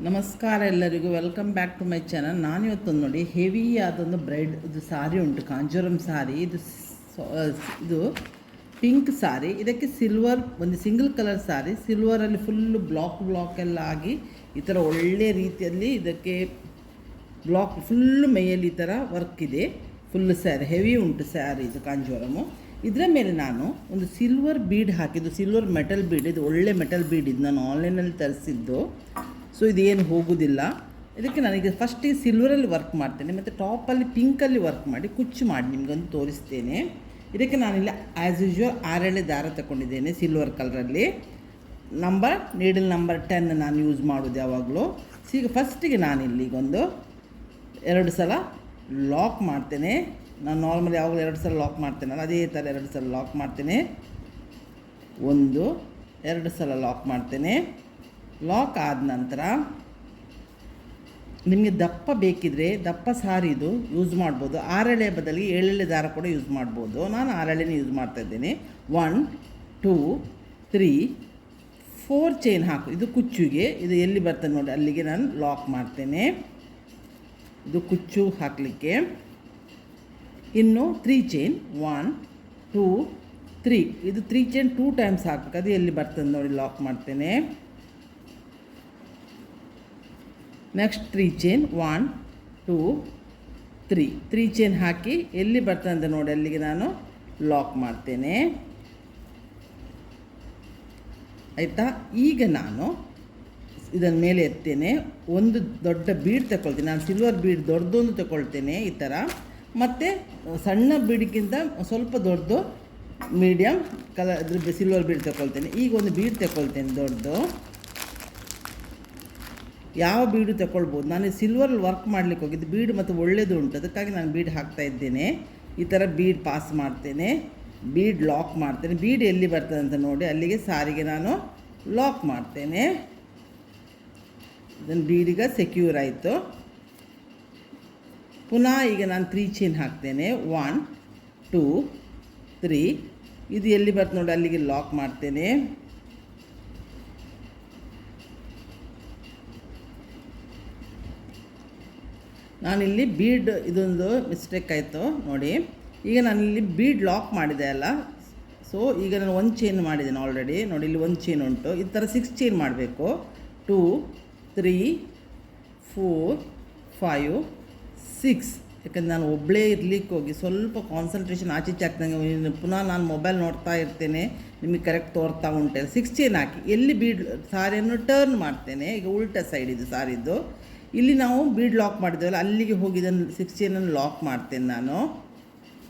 ನಮಸ್ಕಾರ ಎಲ್ಲರಿಗೂ, welcome back to my channel. ನಾನಿವತ್ತೊಂದು ನೋಡಿ ಹೆವಿ ಆದೊಂದು ಬ್ರೈಡ್ ಇದು ಸಾರಿ ಉಂಟು, ಕಾಂಜೂರಮ್ ಸಾರಿ. ಇದು ಪಿಂಕ್ ಸಾರಿ. ಇದಕ್ಕೆ ಸಿಲ್ವರ್ ಒಂದು ಸಿಂಗಲ್ ಕಲರ್ ಸಾರಿ, ಸಿಲ್ವರಲ್ಲಿ ಫುಲ್ಲು ಬ್ಲಾಕ್ ಎಲ್ಲ ಆಗಿ ಈ ಥರ ಒಳ್ಳೆ ರೀತಿಯಲ್ಲಿ ಇದಕ್ಕೆ ಬ್ಲಾಕ್ ಫುಲ್ಲು ಮೈಯಲ್ಲಿ ಈ ಥರ ವರ್ಕ್ ಇದೆ. ಫುಲ್ಲು ಸ್ಯಾರಿ ಹೆವಿ ಉಂಟು ಸ್ಯಾರಿ ಇದು ಕಾಂಜೂರಮು. ಇದರ ಮೇಲೆ ನಾನು ಒಂದು ಸಿಲ್ವರ್ ಬೀಡ್ ಹಾಕಿದ್ದು, ಸಿಲ್ವರ್ ಮೆಟಲ್ ಬೀಡ್. ಇದು ಒಳ್ಳೆ ಮೆಟಲ್ ಬೀಡ್, ಇದು ನಾನು ಆನ್ಲೈನಲ್ಲಿ ತರಿಸಿದ್ದು. ಸೊ ಇದೇನು ಹೋಗೋದಿಲ್ಲ. ಇದಕ್ಕೆ ನನಗೆ ಫಸ್ಟಿಗೆ ಸಿಲ್ವರಲ್ಲಿ ವರ್ಕ್ ಮಾಡ್ತೇನೆ, ಮತ್ತು ಟಾಪಲ್ಲಿ ಪಿಂಕಲ್ಲಿ ವರ್ಕ್ ಮಾಡಿ ಕುಚ್ಚು ಮಾಡಿ ನಿಮಗೊಂದು ತೋರಿಸ್ತೇನೆ. ಇದಕ್ಕೆ ನಾನಿಲ್ಲಿ ಆ್ಯಸ್ ಯೂಶ್ವಲ್ 6 ದಾರ ತಗೊಂಡಿದ್ದೇನೆ ಸಿಲ್ವರ್ ಕಲರಲ್ಲಿ. ನೀಡಲ್ ನಂಬರ್ 10 ನಾನು ಯೂಸ್ ಮಾಡೋದು ಯಾವಾಗಲೂ. ಈಗ ಫಸ್ಟಿಗೆ ನಾನಿಲ್ಲಿ ಈಗೊಂದು 2 ಸಲ ಲಾಕ್ ಮಾಡ್ತೇನೆ. ನಾನು ನಾರ್ಮಲಿ ಯಾವಾಗಲೂ 2 ಸಲ ಲಾಕ್ ಮಾಡ್ತೇನಲ್ಲ, ಅದೇ ಥರ 2 ಸಲ ಲಾಕ್ ಮಾಡ್ತೇನೆ. 1 2 ಸಲ ಲಾಕ್ ಮಾಡ್ತೇನೆ. ಲಾಕ್ ಆದ ನಂತರ ನಿಮಗೆ ದಪ್ಪ ಬೇಕಿದ್ರೆ ದಪ್ಪ ಸಾರಿದು ಯೂಸ್ ಮಾಡ್ಬೋದು. 6 ಎಳೆ ಬದಲಿಗೆ 7 ಎಳೆ ದಾರ ಕೂಡ ಯೂಸ್ ಮಾಡ್ಬೋದು. ನಾನು 6 ಎಳೆನೇ ಯೂಸ್ ಮಾಡ್ತಾಯಿದ್ದೇನೆ. 1 2 3 4 ಚೈನ್ ಹಾಕು. ಇದು ಕುಚ್ಚುಗೆ, ಇದು ಎಲ್ಲಿ ಬರ್ತದೆ ನೋಡಿ ಅಲ್ಲಿಗೆ ನಾನು ಲಾಕ್ ಮಾಡ್ತೇನೆ. ಇದು ಕುಚ್ಚು ಹಾಕಲಿಕ್ಕೆ. ಇನ್ನು 3 ಚೈನ್ 1 2 3, ಇದು 3 ಚೈನ್ 2 ಟೈಮ್ಸ್ ಹಾಕಬೇಕು. ಅದು ಎಲ್ಲಿ ಬರ್ತದೆ ನೋಡಿ ಲಾಕ್ ಮಾಡ್ತೇನೆ. ನೆಕ್ಸ್ಟ್ 3 ಚೈನ್ 1 2 3 ಚೈನ್ ಹಾಕಿ ಎಲ್ಲಿ ಬರ್ತದೆ ಅಂತ ನೋಡಿ ಅಲ್ಲಿಗೆ ನಾನು ಲಾಕ್ ಮಾಡ್ತೇನೆ. ಆಯಿತಾ? ಈಗ ನಾನು ಇದನ್ನ ಮೇಲೆ ಎತ್ತೇನೆ. ಒಂದು ದೊಡ್ಡ ಬೀಡ್ ತಗೊಳ್ತೀನಿ. ನಾನು ಸಿಲ್ವರ್ ಬೀಡ್ ದೊಡ್ಡದೊಂದು ತಗೊಳ್ತೇನೆ ಈ ಥರ, ಮತ್ತು ಸಣ್ಣ ಬೀಡಿಗಿಂತ ಸ್ವಲ್ಪ ದೊಡ್ಡದು ಮೀಡಿಯಮ್ ಕಲರ್ ಸಿಲ್ವರ್ ಬೀಡ್ ತಗೊಳ್ತೇನೆ. ಈಗ ಒಂದು ಬೀಡ್ ತಗೊಳ್ತೇನೆ ದೊಡ್ಡದು. ಯಾವ ಬೀಡು ತಗೊಳ್ಬೋದು. ನಾನು ಸಿಲ್ವರ್ ವರ್ಕ್ ಮಾಡಲಿಕ್ಕೆ ಹೋಗಿದ್ದು, ಬೀಡ್ ಮತ್ತು ಒಳ್ಳೆಯದು ಉಂಟು, ಅದಕ್ಕಾಗಿ ನಾನು ಬೀಡ್ ಹಾಕ್ತಾ ಇದ್ದೇನೆ. ಈ ಥರ ಬೀಡ್ ಪಾಸ್ ಮಾಡ್ತೇನೆ, ಬೀಡ್ ಲಾಕ್ ಮಾಡ್ತೇನೆ. ಬೀಡ್ ಎಲ್ಲಿ ಬರ್ತದೆ ಅಂತ ನೋಡಿ ಅಲ್ಲಿಗೆ ಸಾರಿಗೆ ನಾನು ಲಾಕ್ ಮಾಡ್ತೇನೆ. ಇದನ್ನು ಬೀಡಿಗೆ ಸೆಕ್ಯೂರ್ ಆಯಿತು. ಪುನಃ ಈಗ ನಾನು 3 ಚೈನ್ ಹಾಕ್ತೇನೆ. 1 2 3, ಇದು ಎಲ್ಲಿ ಬರ್ತದೆ ನೋಡಿ ಅಲ್ಲಿಗೆ ಲಾಕ್ ಮಾಡ್ತೇನೆ. ನಾನಿಲ್ಲಿ ಬೀಡ್ ಇದೊಂದು ಮಿಸ್ಟೇಕ್ ಆಯಿತು ನೋಡಿ. ಈಗ ನಾನಿಲ್ಲಿ ಬೀಡ್ ಲಾಕ್ ಮಾಡಿದೆ ಅಲ್ಲ, ಸೊ ಈಗ ನಾನು 1 ಚೈನ್ ಮಾಡಿದ್ದೇನೆ ಆಲ್ರೆಡಿ ನೋಡಿ. ಇಲ್ಲಿ 1 ಚೈನ್ ಉಂಟು. ಈ ಥರ 6 ಚೈನ್ ಮಾಡಬೇಕು. 2 3 4 5 6. ಯಾಕಂದರೆ ನಾನು ಒಬ್ಬಳೇ ಇರಲಿಕ್ಕೆ ಹೋಗಿ ಸ್ವಲ್ಪ ಕಾನ್ಸಂಟ್ರೇಷನ್ ಆಚೆ ಆಗ್ತಂಗೆ ಪುನಃ ನಾನು ಮೊಬೈಲ್ ನೋಡ್ತಾ ಇರ್ತೇನೆ, ನಿಮಗೆ ಕರೆಕ್ಟ್ ತೋರ್ತಾ ಉಂಟು. 6 ಚೈನ್ ಹಾಕಿ ಎಲ್ಲಿ ಬೀಡ್ ಸಾರಿಯನ್ನು ಟರ್ನ್ ಮಾಡ್ತೇನೆ. ಈಗ ಉಲ್ಟಾ ಸೈಡ್ ಇದು ಸಾರಿದ್ದು. ಇಲ್ಲಿ ನಾವು ಬೀಡ್ ಲಾಕ್ ಮಾಡಿದ್ದೇವಲ್ಲ ಅಲ್ಲಿಗೆ ಹೋಗಿ ಇದನ್ನು 6 ಚೈನನ್ನು ಲಾಕ್ ಮಾಡ್ತೇನೆ ನಾನು.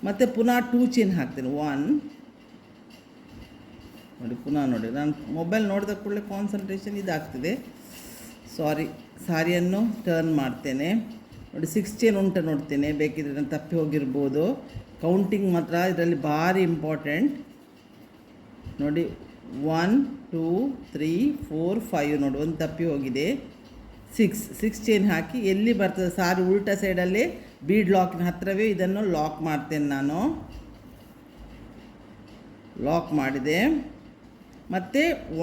ಮತ್ತು ಪುನಃ 2 ಚೈನ್ ಹಾಕ್ತೇನೆ. 1 ನೋಡಿ, ಪುನಃ ನೋಡಿ ನಾನು ಮೊಬೈಲ್ ನೋಡಿದ ಕೂಡಲೇ ಕಾನ್ಸಂಟ್ರೇಷನ್ ಇದಾಗ್ತದೆ. ಸಾರಿಯನ್ನು ಟರ್ನ್ ಮಾಡ್ತೇನೆ ನೋಡಿ. 6 ಚೈನ್ ಉಂಟು ನೋಡ್ತೇನೆ, ಬೇಕಿದ್ರೆ ನಾನು ತಪ್ಪಿ ಹೋಗಿರ್ಬೋದು. ಕೌಂಟಿಂಗ್ ಮಾತ್ರ ಇದರಲ್ಲಿ ಭಾರಿ ಇಂಪಾರ್ಟೆಂಟ್ ನೋಡಿ. 1 2 3 4 5 ನೋಡಿ, ಒಂದು ತಪ್ಪಿ ಹೋಗಿದೆ. 6 ಚೈನ್ ಹಾಕಿ ಎಲ್ಲಿ ಬರ್ತದೆ ಸಾರಿ ಉಲ್ಟಾ ಸೈಡಲ್ಲಿ ಬೀಡ್ ಲಾಕಿನ ಹತ್ತಿರವೇ ಇದನ್ನು ಲಾಕ್ ಮಾಡ್ತೇನೆ ನಾನು. ಲಾಕ್ ಮಾಡಿದೆ. ಮತ್ತು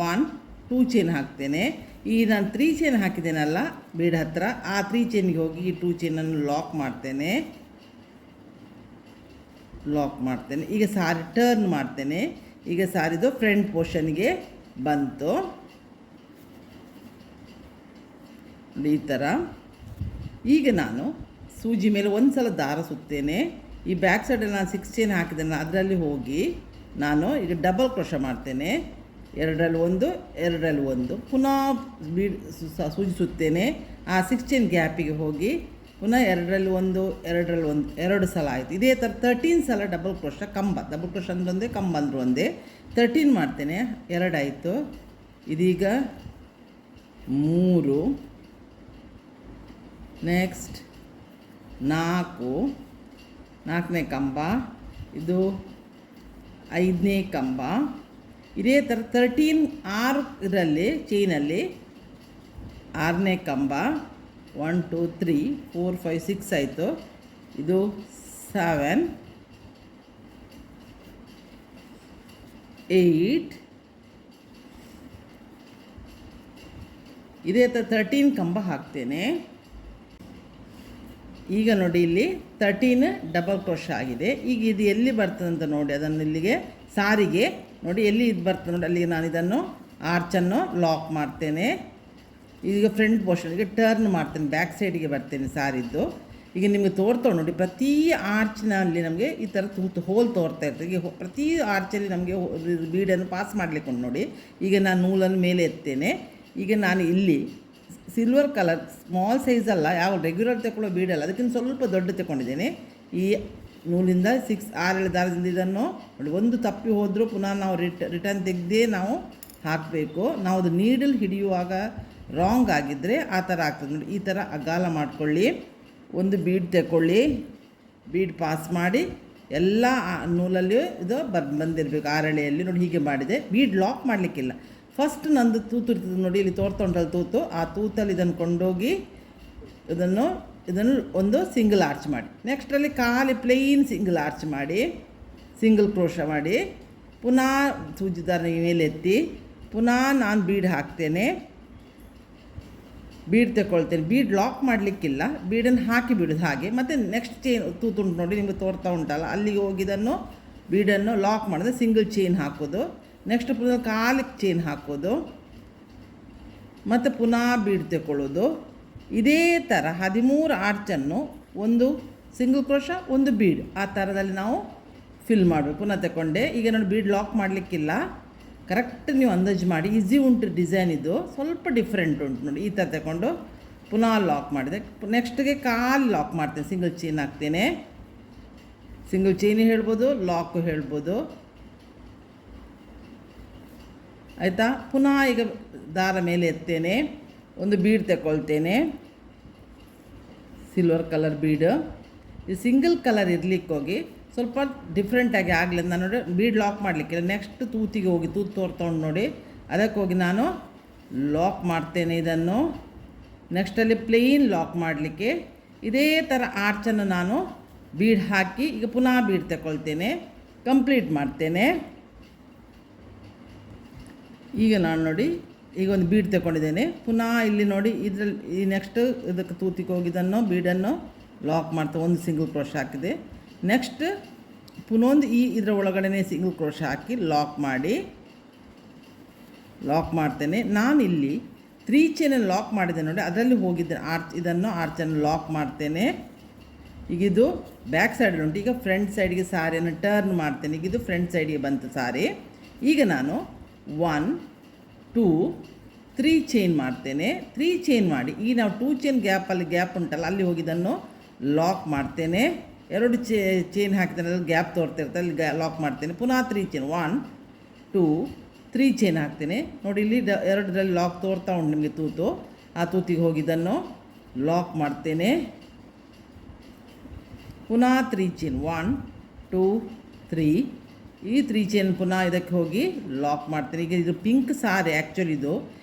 1 2 ಚೈನ್ ಹಾಕ್ತೇನೆ. ಈ ನಾನು 3 ಚೈನ್ ಹಾಕಿದ್ದೇನಲ್ಲ ಬೀಡ್ ಹತ್ತಿರ, ಆ 3 ಚೈನ್ಗೆ ಹೋಗಿ ಈ 2 ಚೈನನ್ನು ಲಾಕ್ ಮಾಡ್ತೇನೆ. ಈಗ ಸಾರಿ ಟರ್ನ್ ಮಾಡ್ತೇನೆ. ಈಗ ಸಾರಿದು ಫ್ರಂಟ್ ಪೋರ್ಷನ್ಗೆ ಬಂತು ಈ ಥರ. ಈಗ ನಾನು ಸೂಜಿ ಮೇಲೆ 1 ಸಲ ದಾರ ಸುತ್ತೇನೆ. ಈ ಬ್ಯಾಕ್ ಸೈಡಲ್ಲಿ ನಾನು 6 ಚೈನ್ ಹಾಕಿದ್ದೇನೆ ಅದರಲ್ಲಿ ಹೋಗಿ ನಾನು ಈಗ ಡಬಲ್ ಕ್ರೋಶ ಮಾಡ್ತೇನೆ. 2ರಲ್ಲಿ 1 2ರಲ್ಲಿ 1, ಪುನಃ ಸೂಜಿ ಸುತ್ತೇನೆ. ಆ 6 ಚೈನ್ ಗ್ಯಾಪಿಗೆ ಹೋಗಿ ಪುನಃ 2ರಲ್ಲಿ 1 2ರಲ್ಲಿ 1 2 ಸಲ ಆಯಿತು. ಇದೇ ಥರ 13 ಸಲ ಡಬಲ್ ಕ್ರೋಶ ಡಬಲ್ ಕ್ರೋಶ ಅಂದ್ರೆ ಒಂದೇ, ಕಂಬ ಅಂದ್ರೆ ಒಂದೇ. 13 ಮಾಡ್ತೇನೆ. 2 ಆಯಿತು. ಇದೀಗ 3, ನೆಕ್ಸ್ಟ್ 4, 4ನೇ ಕಂಬ, ಇದು 5ನೇ ಕಂಬ. ಇದೇ ಥರ 13 6 ಇದರಲ್ಲಿ ಚೈನಲ್ಲಿ 6ನೇ ಕಂಬ. 1 2 3 4 5 6 ಆಯಿತು. ಇದು 7 8 ಇದೇ ಥರ 13 ಕಂಬ ಹಾಕ್ತೇನೆ. ಈಗ ನೋಡಿ ಇಲ್ಲಿ 13 ಡಬಲ್ ಕ್ರೋಶ್ ಆಗಿದೆ. ಈಗ ಇದು ಎಲ್ಲಿ ಬರ್ತದೆ ಅಂತ ನೋಡಿ, ಅದನ್ನು ಇಲ್ಲಿಗೆ ಸಾರಿಗೆ ನೋಡಿ ಎಲ್ಲಿ ಇದು ಬರ್ತದೆ ನೋಡಿ, ಅಲ್ಲಿಗೆ ನಾನು ಇದನ್ನು ಆರ್ಚನ್ನು ಲಾಕ್ ಮಾಡ್ತೇನೆ. ಈಗ ಫ್ರಂಟ್ ಪೋರ್ಷನ್ಗೆ ಟರ್ನ್ ಮಾಡ್ತೇನೆ, ಬ್ಯಾಕ್ ಸೈಡಿಗೆ ಬರ್ತೇನೆ ಸಾರಿದ್ದು. ಈಗ ನಿಮಗೆ ತೋರ್ತಾವೆ ನೋಡಿ, ಪ್ರತಿ ಆರ್ಚ್ನಲ್ಲಿ ನಮಗೆ ಈ ಥರ ತೂತು ಹೋಲ್ ತೋರ್ತಾ ಇರ್ತದೆ. ಈಗ ಪ್ರತಿ ಆರ್ಚಲ್ಲಿ ನಮಗೆ ಬೀಡನ್ನು ಪಾಸ್ ಮಾಡಲಿಕ್ಕೆ ಉಂಟು ನೋಡಿ. ಈಗ ನಾನು ನೂಲನ್ನು ಮೇಲೆ ಎತ್ತೇನೆ. ಈಗ ನಾನು ಇಲ್ಲಿ ಸಿಲ್ವರ್ ಕಲರ್ ಸ್ಮಾಲ್ ಸೈಜ್ ಅಲ್ಲ, ಯಾವ ರೆಗ್ಯುಲರ್ ತಗೊಳ್ಳೋ ಬೀಡಲ್ಲ, ಅದಕ್ಕಿಂತ ಸ್ವಲ್ಪ ದೊಡ್ಡ ತಗೊಂಡಿದ್ದೇನೆ. ಈ ನೂಲಿಂದ 6-7 ದಾರದಿಂದ ಇದನ್ನು ನೋಡಿ, ಒಂದು ತಪ್ಪಿ ಹೋದರೂ ಪುನಃ ನಾವು ರಿಟರ್ನ್ ತೆಗೆದೇ ನಾವು ಹಾಕಬೇಕು. ನಾವು ಅದು ನೀಡಲ್ ಹಿಡಿಯುವಾಗ ರಾಂಗ್ ಆಗಿದ್ದರೆ ಆ ಥರ ಆಗ್ತದೆ ನೋಡಿ. ಈ ಥರ ಅಗಾಲ ಮಾಡಿಕೊಳ್ಳಿ, ಒಂದು ಬೀಡ್ ತಗೊಳ್ಳಿ, ಬೀಡ್ ಪಾಸ್ ಮಾಡಿ ಎಲ್ಲ ನೂಲಲ್ಲಿ ಇದು ಬಂದಿರಬೇಕು ಆರಳೆಯಲ್ಲಿ ನೋಡಿ. ಹೀಗೆ ಮಾಡಿದೆ. Bead lock ಮಾಡಲಿಕ್ಕಿಲ್ಲ. ಫಸ್ಟ್ ನಂದು ತೂತು ಇರ್ತದೆ ನೋಡಿ, ಇಲ್ಲಿ ತೋರ್ತಾ ಉಂಟಲ್ಲ ತೂತು, ಆ ತೂತಲ್ಲಿ ಇದನ್ನು ಕೊಂಡೋಗಿ ಇದನ್ನು ಒಂದು ಸಿಂಗಲ್ ಆರ್ಚ್ ಮಾಡಿ, ನೆಕ್ಸ್ಟಲ್ಲಿ ಖಾಲಿ ಪ್ಲೇನ್ ಸಿಂಗಲ್ ಆರ್ಚ್ ಮಾಡಿ, ಸಿಂಗಲ್ ಕ್ರೋಶ ಮಾಡಿ, ಪುನಃ ಸೂಜಿ ದಾರ ಮೇಲೆ ಎತ್ತಿ ಪುನಃ ನಾನು ಬೀಡ್ ಹಾಕ್ತೇನೆ, ಬೀಡ್ ತಗೊಳ್ತೇನೆ. ಬೀಡ್ ಲಾಕ್ ಮಾಡಲಿಕ್ಕಿಲ್ಲ, ಬೀಡನ್ನು ಹಾಕಿ ಬಿಡೋದು ಹಾಗೆ. ಮತ್ತು ನೆಕ್ಸ್ಟ್ ಚೈನ್ ತೂತುಂಟು ನೋಡಿ, ನಿಮಗೆ ತೋರ್ತಾ ಉಂಟಲ್ಲ, ಅಲ್ಲಿಗೆ ಹೋಗಿದ್ದನ್ನು ಬೀಡನ್ನು ಲಾಕ್ ಮಾಡಿದ್ರೆ ಸಿಂಗಲ್ ಚೈನ್ ಹಾಕೋದು. ನೆಕ್ಸ್ಟ್ ಪುನಃ ಕಾಲಿಗೆ ಚೈನ್ ಹಾಕೋದು, ಮತ್ತು ಪುನಃ ಬೀಡ್ ತಗೊಳ್ಳೋದು. ಇದೇ ಥರ 13 ಆರ್ಚನ್ನು ಒಂದು ಸಿಂಗಲ್ ಕ್ರೋಶ ಒಂದು ಬೀಡ್ ಆ ಥರದಲ್ಲಿ ನಾವು ಫಿಲ್ ಮಾಡಬೇಕು. ಪುನಃ ತಗೊಂಡೆ. ಈಗ ನೋಡಿ ಬೀಡ್ ಲಾಕ್ ಮಾಡಲಿಕ್ಕಿಲ್ಲ, ಕರೆಕ್ಟ್ ನೀವು ಅಂದಾಜು ಮಾಡಿ. ಈಸಿ ಉಂಟು ಡಿಸೈನ್, ಇದು ಸ್ವಲ್ಪ ಡಿಫ್ರೆಂಟ್ ಉಂಟು ನೋಡಿ. ಈ ಥರ ತಗೊಂಡು ಪುನಃ ಲಾಕ್ ಮಾಡಿದೆ. ನೆಕ್ಸ್ಟ್ಗೆ ಕಾಲು ಲಾಕ್ ಮಾಡ್ತೇನೆ, ಸಿಂಗಲ್ ಚೈನ್ ಹಾಕ್ತೇನೆ. ಸಿಂಗಲ್ ಚೈನ್ ಹೇಳ್ಬೋದು, ಲಾಕು ಹೇಳ್ಬೋದು, ಆಯಿತಾ. ಪುನಃ ಈಗ ದಾರ ಮೇಲೆ ಎತ್ತೇನೆ, ಒಂದು ಬೀಡ್ ತಗೊಳ್ತೇನೆ, ಸಿಲ್ವರ್ ಕಲರ್ ಬೀಡು. ಈ ಸಿಂಗಲ್ ಕಲರ್ ಇರಲಿಕ್ಕೆ ಹೋಗಿ ಸ್ವಲ್ಪ ಡಿಫ್ರೆಂಟಾಗಿ ಆಗಲಿ ನಾನು ನೋಡಿ ಬೀಡ್ ಲಾಕ್ ಮಾಡಲಿಕ್ಕಿಲ್ಲ. ನೆಕ್ಸ್ಟ್ ತೂತಿಗೆ ಹೋಗಿ ತೂತು ತೋರ್ತೊಂಡು ನೋಡಿ, ಅದಕ್ಕೆ ಹೋಗಿ ನಾನು ಲಾಕ್ ಮಾಡ್ತೇನೆ ಇದನ್ನು. ನೆಕ್ಸ್ಟಲ್ಲಿ ಪ್ಲೇನ್ ಲಾಕ್ ಮಾಡಲಿಕ್ಕೆ ಇದೇ ಥರ ಆರ್ಚನ್ನು ನಾನು ಬೀಡ್ ಹಾಕಿ ಈಗ ಪುನಃ ಬೀಡ್ ತಗೊಳ್ತೇನೆ, ಕಂಪ್ಲೀಟ್ ಮಾಡ್ತೇನೆ. ಈಗ ನಾನು ನೋಡಿ ಈಗ ಒಂದು ಬೀಡ್ ತಗೊಂಡಿದ್ದೇನೆ. ಪುನಃ ಇಲ್ಲಿ ನೋಡಿ ಇದರಲ್ಲಿ ಈ ನೆಕ್ಸ್ಟ್ ಇದಕ್ಕೆ ತೂತಿಗೆ ಹೋಗಿದ್ದನ್ನು ಬೀಡನ್ನು ಲಾಕ್ ಮಾಡ್ತೇನೆ, ಒಂದು ಸಿಂಗಲ್ ಕ್ರೋಶ ಹಾಕಿದೆ. ನೆಕ್ಸ್ಟ್ ಪುನೊಂದು ಇದರ ಒಳಗಡೆ ಸಿಂಗಲ್ ಕ್ರೋಶ ಹಾಕಿ ಲಾಕ್ ಮಾಡ್ತೇನೆ. ನಾನು ಇಲ್ಲಿ 3 ಚೈನಲ್ಲಿ ಲಾಕ್ ಮಾಡಿದೆ ನೋಡಿ, ಅದರಲ್ಲಿ ಹೋಗಿದ್ದೇನೆ ಇದನ್ನು ಆರ್ಚನ್ನು ಲಾಕ್ ಮಾಡ್ತೇನೆ. ಈಗ ಇದು ಬ್ಯಾಕ್ ಸೈಡ್ ಉಂಟು. ಈಗ ಫ್ರಂಟ್ ಸೈಡ್ಗೆ ಸಾರಿಯನ್ನು ಟರ್ನ್ ಮಾಡ್ತೇನೆ. ಈಗ ಇದು ಫ್ರಂಟ್ ಸೈಡಿಗೆ ಬಂತು ಸಾರಿ. ಈಗ ನಾನು 1 2 3 ಚೈನ್ ಮಾಡ್ತೇನೆ. 3 ಚೈನ್ ಮಾಡಿ ಈಗ ನಾವು 2 ಚೈನ್ ಗ್ಯಾಪಲ್ಲಿ ಗ್ಯಾಪ್ ಉಂಟಲ್ಲ, ಅಲ್ಲಿ ಹೋಗಿದ್ದನ್ನು ಲಾಕ್ ಮಾಡ್ತೇನೆ. 2 ಚೈನ್ ಹಾಕ್ತೇನೆ, ಅಲ್ಲಿ ಗ್ಯಾಪ್ ತೋರ್ತಿರ್ತಾರೆ, ಅಲ್ಲಿ ಲಾಕ್ ಮಾಡ್ತೇನೆ. ಪುನಃ 3 ಚೈನ್ 1 2 3 ಚೈನ್ ಹಾಕ್ತೇನೆ ನೋಡಿ. ಇಲ್ಲಿ 2ರಲ್ಲಿ ಲಾಕ್ ತೋರ್ತಾ ಉಂಟು ನಿಮಗೆ ತೂತು. ಆ ತೂತಿಗೆ ಹೋಗಿದ್ದನ್ನು ಲಾಕ್ ಮಾಡ್ತೇನೆ. ಪುನಃ 3 ಚೈನ್ 1 2 3 ಈ 3 ಚೈನ್ ಪುನಃ ಇದಕ್ಕೆ ಹೋಗಿ ಲಾಕ್ ಮಾಡ್ತೇನೆ. ಈಗ ಇದು ಪಿಂಕ್ ಸಾರಿ ಆ್ಯಕ್ಚುಲಿ ಇದು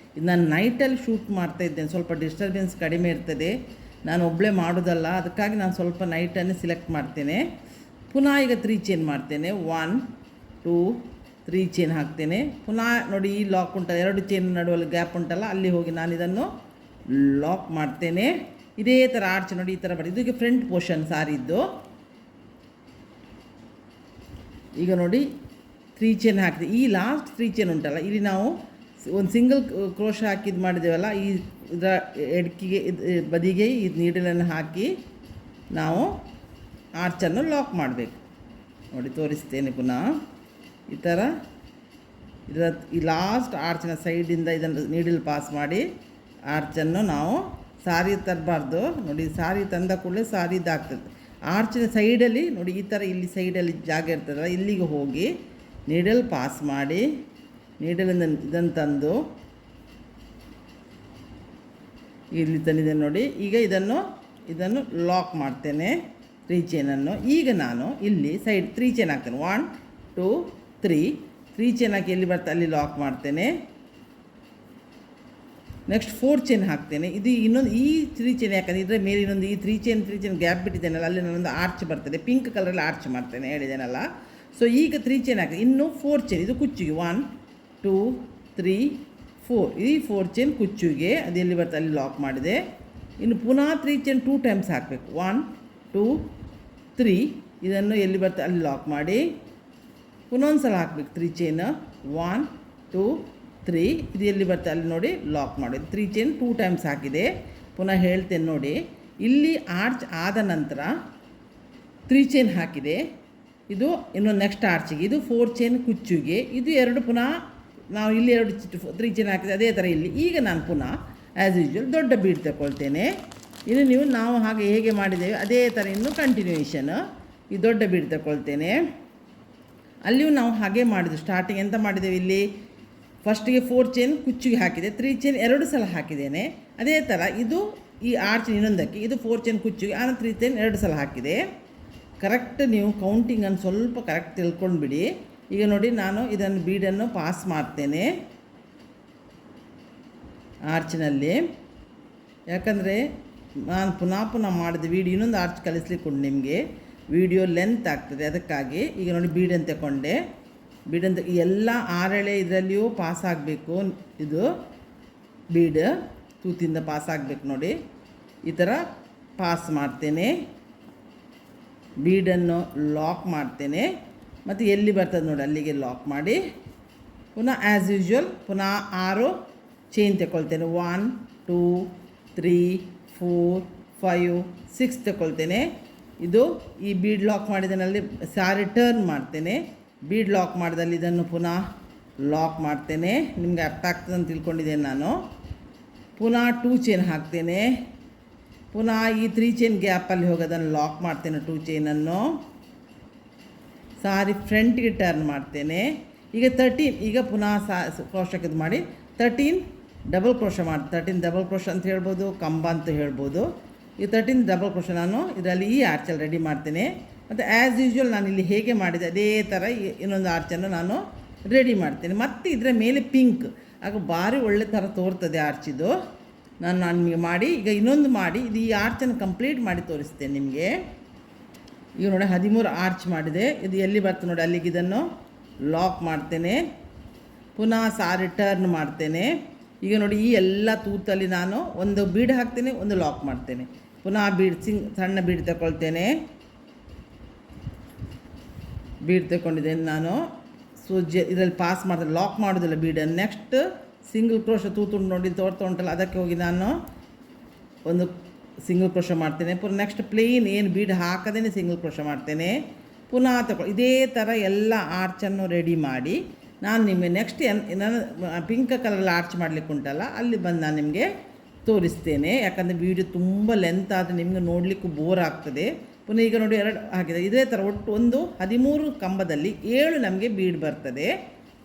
ನಾನು ನೈಟಲ್ಲಿ ಶೂಟ್ ಮಾಡ್ತಾಯಿದ್ದೇನೆ, ಸ್ವಲ್ಪ ಡಿಸ್ಟರ್ಬೆನ್ಸ್ ಕಡಿಮೆ ಇರ್ತದೆ, ನಾನು ಒಬ್ಬಳೇ ಮಾಡೋದಲ್ಲ, ಅದಕ್ಕಾಗಿ ನಾನು ಸ್ವಲ್ಪ ನೈಟನ್ನು ಸಿಲೆಕ್ಟ್ ಮಾಡ್ತೇನೆ. ಪುನಃ ಈಗ 3 ಚೈನ್ ಮಾಡ್ತೇನೆ. 1 2 3 ಚೈನ್ ಹಾಕ್ತೇನೆ. ಪುನಃ ನೋಡಿ ಈ ಲಾಕ್ ಉಂಟಲ್ಲ, 2 ಚೈನ್ ನಡುವಲ್ಲಿ ಗ್ಯಾಪ್ ಉಂಟಲ್ಲ, ಅಲ್ಲಿ ಹೋಗಿ ನಾನು ಇದನ್ನು ಲಾಕ್ ಮಾಡ್ತೇನೆ. ಇದೇ ಥರ ಆರ್ಚ್ ನೋಡಿ ಈ ಥರ ಬರ್ತದೆ. ಇದಕ್ಕೆ ಫ್ರಂಟ್ ಪೋರ್ಷನ್ ಸಾರಿದ್ದು. ಈಗ ನೋಡಿ 3 ಚೈನ್ ಹಾಕಿದೆ. ಈ ಲಾಸ್ಟ್ 3 ಚೈನ್ ಉಂಟಲ್ಲ, ಇಲ್ಲಿ ನಾವು ಒಂದು ಸಿಂಗಲ್ ಕ್ರೋಶ ಹಾಕಿದ್ದು ಮಾಡಿದ್ದೇವಲ್ಲ, ಈ ಇದರ ಎಡ್ಕಿಗೆ ಬದಿಗೆ ಈ ನೀಡಲನ್ನು ಹಾಕಿ ನಾವು ಆರ್ಚನ್ನು ಲಾಕ್ ಮಾಡಬೇಕು ನೋಡಿ. ತೋರಿಸ್ತೇನೆ ಪುನಃ. ಈ ಥರ ಈ ಲಾಸ್ಟ್ ಆರ್ಚಿನ ಸೈಡಿಂದ ಇದನ್ನು ನೀಡಲ್ ಪಾಸ್ ಮಾಡಿ ಆರ್ಚನ್ನು ನಾವು ಸಾರಿ ತರಬಾರ್ದು ನೋಡಿ. ಸಾರಿ ತಂದ ಕೂಡಲೇ ಸಾರಿ ಇದಾಗ್ತದೆ. ಆರ್ಚಿನ ಸೈಡಲ್ಲಿ ನೋಡಿ ಈ ಥರ ಇಲ್ಲಿ ಸೈಡಲ್ಲಿ ಜಾಗ ಇರ್ತದಲ್ಲ, ಇಲ್ಲಿಗೆ ಹೋಗಿ ನೀಡಲ್ ಪಾಸ್ ಮಾಡಿ ನೀಡಲಿಂದ ಇದನ್ನು ತಂದು ಇಲ್ಲಿ ತಂದಿದ್ದೇನೆ ನೋಡಿ. ಈಗ ಇದನ್ನು ಲಾಕ್ ಮಾಡ್ತೇನೆ 3 ಚೈನನ್ನು. ಈಗ ನಾನು ಇಲ್ಲಿ ಸೈಡ್ 3 ಚೈನ್ ಹಾಕ್ತೇನೆ. 1 2 3 ಚೈನ್ ಹಾಕಿ ಎಲ್ಲಿ ಬರ್ತದೆ ಅಲ್ಲಿ ಲಾಕ್ ಮಾಡ್ತೇನೆ. ನೆಕ್ಸ್ಟ್ 4 ಚೈನ್ ಹಾಕ್ತೇನೆ. ಇದು ಇನ್ನೊಂದು ಈ 3 ಚೈನ್ ಯಾಕಂದರೆ ಇದರ ಮೇಲೆ ಇನ್ನೊಂದು ಈ 3 ಚೈನ್ ಗ್ಯಾಪ್ ಬಿಟ್ಟಿದ್ದೇನಲ್ಲ, ಅಲ್ಲಿ ನಾನೊಂದು ಆರ್ಚ್ ಬರ್ತದೆ, ಪಿಂಕ್ ಕಲರಲ್ಲಿ ಆರ್ಚ್ ಮಾಡ್ತೇನೆ ಹೇಳಿದ್ದೇನಲ್ಲ. ಸೊ ಈಗ 3 ಚೈನ್ ಹಾಕಿ ಇನ್ನೂ 4 ಚೈನ್, ಇದು ಕುಚ್ಚಿಗೆ 1 2 3 ಈ 4 ಚೈನ್ ಕುಚ್ಚುಗೆ ಅದು ಎಲ್ಲಿ ಬರ್ತದೆ ಅಲ್ಲಿ ಲಾಕ್ ಮಾಡಿದೆ. ಇನ್ನು ಪುನಃ 3 ಚೈನ್ 2 ಟೈಮ್ಸ್ ಹಾಕಬೇಕು. 1 2 3 ಇದನ್ನು ಎಲ್ಲಿ ಬರ್ತದೆ ಅಲ್ಲಿ ಲಾಕ್ ಮಾಡಿ ಪುನಃ ಸಲ ಹಾಕಬೇಕು 3 ಚೈನ್. 1 2 3 ಇದು ಎಲ್ಲಿ ಬರ್ತದೆ ಅಲ್ಲಿ ನೋಡಿ ಲಾಕ್ ಮಾಡಿ 3 ಚೈನ್ 2 ಟೈಮ್ಸ್ ಹಾಕಿದೆ. ಪುನಃ ಹೇಳ್ತೇನೆ ನೋಡಿ, ಇಲ್ಲಿ ಆರ್ಚ್ ಆದ ನಂತರ 3 ಚೈನ್ ಹಾಕಿದೆ. ಇದು ಇನ್ನೊಂದು ನೆಕ್ಸ್ಟ್ ಆರ್ಚಿಗೆ, ಇದು 4 ಚೈನ್ ಕುಚ್ಚುಗೆ, ಇದು 2 ಪುನಃ ನಾವು ಇಲ್ಲಿ 3 ಚೈನ್ ಹಾಕಿದೆ ಅದೇ ಥರ ಇಲ್ಲಿ. ಈಗ ನಾನು ಪುನಃ ಆ್ಯಸ್ ಯೂಶ್ವಲ್ ದೊಡ್ಡ ಬೀಡ್ ತಗೊಳ್ತೇನೆ. ಇನ್ನು ನಾವು ಹಾಗೆ ಹೇಗೆ ಮಾಡಿದ್ದೇವೆ ಅದೇ ಥರ ಇನ್ನು ಕಂಟಿನ್ಯೂಯೇಷನ್. ಈ ದೊಡ್ಡ ಬೀಡ್ ತಗೊಳ್ತೇನೆ. ಅಲ್ಲಿಯೂ ನಾವು ಹಾಗೆ ಮಾಡಿದ್ವಿ. ಸ್ಟಾರ್ಟಿಂಗ್ ಎಂತ ಮಾಡಿದ್ದೇವೆ ಇಲ್ಲಿ ಫಸ್ಟಿಗೆ 4 ಚೈನ್ ಕುಚ್ಚಿಗೆ ಹಾಕಿದೆ, 3 ಚೈನ್ 2 ಸಲ ಹಾಕಿದ್ದೇನೆ. ಅದೇ ಥರ ಇದು ಈ ಆರ್ಚ್ ಇನ್ನೊಂದಕ್ಕೆ ಇದು 4 ಚೈನ್ ಕುಚ್ಚಿಗೆ ಆಮೇಲೆ 3 ಚೈನ್ 2 ಸಲ ಹಾಕಿದೆ. ಕರೆಕ್ಟ್ ನೀವು ಕೌಂಟಿಂಗನ್ನು ಸ್ವಲ್ಪ ಕರೆಕ್ಟ್ ತಿಳ್ಕೊಂಡ್ಬಿಡಿ. ಈಗ ನೋಡಿ ನಾನು ಇದನ್ನು ಬೀಡನ್ನು ಪಾಸ್ ಮಾಡ್ತೇನೆ ಆರ್ಚಿನಲ್ಲಿ. ಯಾಕಂದರೆ ನಾನು ಪುನಃ ಮಾಡಿದ ವೀಡಿಯೋ ಇನ್ನೊಂದು ಆರ್ಚ್ ಕಲಿಸ್ಲಿಕ್ಕೆ ಉಂಟು ನಿಮಗೆ, ವಿಡಿಯೋ ಲೆಂತ್ ಆಗ್ತದೆ ಅದಕ್ಕಾಗಿ. ಈಗ ನೋಡಿ ಬೀಡನ್ನು ತಗೊಂಡೆ. ಬೀಡಂತ ಎಲ್ಲ 6 ಎಳೆ ಇದರಲ್ಲಿಯೂ ಪಾಸ್ ಆಗಬೇಕು. ಇದು ಬೀಡ್ ತೂತಿಂದ ಪಾಸ್ ಆಗಬೇಕು ನೋಡಿ. ಈ ಥರ ಪಾಸ್ ಮಾಡ್ತೇನೆ, ಬೀಡನ್ನು ಲಾಕ್ ಮಾಡ್ತೇನೆ ಮತ್ತು ಎಲ್ಲಿ ಬರ್ತದೆ ನೋಡಿ ಅಲ್ಲಿಗೆ ಲಾಕ್ ಮಾಡಿ ಪುನಃ ಆ್ಯಸ್ ಯೂಶ್ವಲ್ ಪುನಃ 6 ಚೈನ್ ತಗೊಳ್ತೇನೆ. 1 2 3 4 5 6 ತಗೊಳ್ತೇನೆ. ಇದು ಈ ಬೀಡ್ ಲಾಕ್ ಮಾಡಿದಲ್ಲಿ ಸಾರಿ ಟರ್ನ್ ಮಾಡ್ತೇನೆ. ಬೀಡ್ ಲಾಕ್ ಮಾಡಿದಲ್ಲಿ ಇದನ್ನು ಪುನಃ ಲಾಕ್ ಮಾಡ್ತೇನೆ. ನಿಮಗೆ ಅರ್ಥ ಆಗ್ತದೆ ಅಂತ ತಿಳ್ಕೊಂಡಿದ್ದೇನೆ ನಾನು. ಪುನಃ 2 ಚೈನ್ ಹಾಕ್ತೇನೆ. ಪುನಃ ಈ 3 ಚೈನ್ ಗ್ಯಾಪಲ್ಲಿ ಹೋಗೋದನ್ನು ಲಾಕ್ ಮಾಡ್ತೇನೆ. 2 ಚೈನನ್ನು ಸಾರಿ ಫ್ರಂಟಿಗೆ ಟರ್ನ್ ಮಾಡ್ತೇನೆ. ಈಗ 13 ಈಗ ಪುನಃ ಕ್ರೋಶಕ್ಕೆ ಮಾಡಿ 13 ಡಬಲ್ ಕ್ರೋಶ ಮಾಡಿ 13 ಡಬಲ್ ಕ್ರೋಶ ಅಂತ ಹೇಳ್ಬೋದು, ಕಂಬ ಅಂತ ಹೇಳ್ಬೋದು. ಈ 13 ಡಬಲ್ ಕ್ರೋಶ ನಾನು ಇದರಲ್ಲಿ ಈ ಆರ್ಚಲ್ಲಿ ರೆಡಿ ಮಾಡ್ತೇನೆ. ಮತ್ತು ಆ್ಯಸ್ ಯೂಶ್ವಲ್ ನಾನು ಇಲ್ಲಿ ಹೇಗೆ ಮಾಡಿದೆ ಅದೇ ಥರ ಇನ್ನೊಂದು ಆರ್ಚನ್ನು ನಾನು ರೆಡಿ ಮಾಡ್ತೇನೆ. ಮತ್ತು ಇದರ ಮೇಲೆ ಪಿಂಕ್ ಆಗ ಭಾರಿ ಒಳ್ಳೆ ಥರ ತೋರ್ತದೆ ಆರ್ಚಿದು. ನಾನು ನಿಮಗೆ ಮಾಡಿ ಈಗ ಇನ್ನೊಂದು ಮಾಡಿ ಇದು ಈ ಆರ್ಚನ್ನು ಕಂಪ್ಲೀಟ್ ಮಾಡಿ ತೋರಿಸ್ತೇನೆ ನಿಮಗೆ. ಈಗ ನೋಡಿ 13 ಆರ್ಚ್ ಮಾಡಿದೆ. ಇದು ಎಲ್ಲಿ ಬರ್ತದೆ ನೋಡಿ ಅಲ್ಲಿಗೆ ಇದನ್ನು ಲಾಕ್ ಮಾಡ್ತೇನೆ. ಪುನಃ ಸಾರಿ ಟರ್ನ್ ಮಾಡ್ತೇನೆ. ಈಗ ನೋಡಿ ಈ ಎಲ್ಲ ತೂತಲ್ಲಿ ನಾನು ಒಂದು ಬೀಡ್ ಹಾಕ್ತೇನೆ, ಒಂದು ಲಾಕ್ ಮಾಡ್ತೇನೆ. ಪುನಃ ಬೀಡ್ ಸಣ್ಣ ಬೀಡ್ ತಗೊಳ್ತೇನೆ. ಬೀಡ್ ತಗೊಂಡಿದ್ದೇನೆ ನಾನು. ಸೂಜಿ ಇದರಲ್ಲಿ ಪಾಸ್ ಮಾಡ್ತೇನೆ, ಲಾಕ್ ಮಾಡೋದಿಲ್ಲ ಬೀಡನ್ನು. ನೆಕ್ಸ್ಟ್ ಸಿಂಗಲ್ ಕ್ರೋಶ ತೂತುಂಡು ನೋಡಿ ತೋರ್ತಾ ಉಂಟಲ್ಲ ಅದಕ್ಕೆ ಹೋಗಿ ನಾನು ಒಂದು ಸಿಂಗಲ್ ಕ್ರೋಶ ಮಾಡ್ತೇನೆ. ಪುನಃ ನೆಕ್ಸ್ಟ್ ಪ್ಲೇನ್ ಏನು ಬೀಡ್ ಹಾಕದೇ ಸಿಂಗಲ್ ಕ್ರೋಶ ಮಾಡ್ತೇನೆ. ಪುನಃ ಇದೇ ಥರ ಎಲ್ಲ ಆರ್ಚನ್ನು ರೆಡಿ ಮಾಡಿ ನಾನು ನಿಮಗೆ ನೆಕ್ಸ್ಟ್ ನಾನು ಪಿಂಕ್ ಕಲರಲ್ಲಿ ಆರ್ಚ್ ಮಾಡಲಿಕ್ಕೆ ಉಂಟಲ್ಲ ಅಲ್ಲಿ ಬಂದು ನಾನು ನಿಮಗೆ ತೋರಿಸ್ತೇನೆ. ಯಾಕಂದರೆ ವೀಡಿಯೋ ತುಂಬ ಲೆಂತ್ ಆದರೆ ನಿಮಗೆ ನೋಡಲಿಕ್ಕೂ ಬೋರ್ ಆಗ್ತದೆ. ಪುನಃ ಈಗ ನೋಡಿ 2 ಹಾಕಿದೆ. ಇದೇ ಥರ ಒಟ್ಟು 13 ಕಂಬದಲ್ಲಿ 7 ನಮಗೆ ಬೀಡ್ ಬರ್ತದೆ.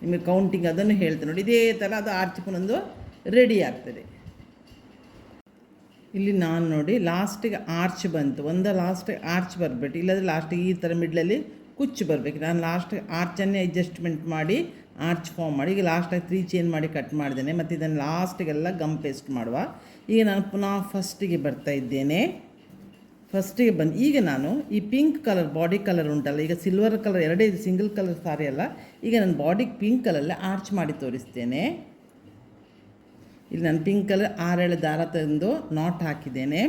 ನಿಮಗೆ ಕೌಂಟಿಂಗ್ ಅದನ್ನು ಹೇಳ್ತೇನೆ ನೋಡಿ. ಇದೇ ಥರ ಅದು ಆರ್ಚ್ ಪುನೊಂದು ರೆಡಿ ಆಗ್ತದೆ. ಇಲ್ಲಿ ನಾನು ನೋಡಿ ಲಾಸ್ಟಿಗೆ ಆರ್ಚ್ ಬಂತು. ಲಾಸ್ಟಿಗೆ ಆರ್ಚ್ ಬರಬೇಕು, ಇಲ್ಲದ್ರೆ ಲಾಸ್ಟಿಗೆ ಈ ಥರ ಮಿಡ್ಲಲ್ಲಿ ಕುಚ್ಚು ಬರಬೇಕು. ನಾನು ಲಾಸ್ಟಿಗೆ ಆರ್ಚನ್ನೇ ಅಡ್ಜಸ್ಟ್ಮೆಂಟ್ ಮಾಡಿ ಆರ್ಚ್ ಫಾರ್ಮ್ ಮಾಡಿ ಈಗ ಲಾಸ್ಟಾಗಿ 3 ಚೈನ್ ಮಾಡಿ ಕಟ್ ಮಾಡಿದ್ದೇನೆ. ಮತ್ತು ಇದನ್ನು ಲಾಸ್ಟಿಗೆಲ್ಲ ಗಮ್ ಪೇಸ್ಟ್ ಮಾಡುವ. ಈಗ ನಾನು ಪುನಃ ಫಸ್ಟಿಗೆ ಬರ್ತಾ ಇದ್ದೇನೆ. ಫಸ್ಟಿಗೆ ಬಂದು ಈಗ ನಾನು ಈ ಪಿಂಕ್ ಕಲರ್ ಬಾಡಿ ಕಲರ್ ಉಂಟಲ್ಲ, ಈಗ ಸಿಲ್ವರ್ ಕಲರ್ ಎರಡೇ ಇದು ಸಿಂಗಲ್ ಕಲರ್ ಸಾರಿ ಅಲ್ಲ, ಈಗ ನಾನು ಬಾಡಿಗೆ ಪಿಂಕ್ ಕಲರಲ್ಲಿ ಆರ್ಚ್ ಮಾಡಿ ತೋರಿಸ್ತೇನೆ. ಇಲ್ಲಿ ನಾನು ಪಿಂಕ್ ಕಲರ್ 6 ದಾರ ತಂದು ನಾಟ್ ಹಾಕಿದ್ದೇನೆ.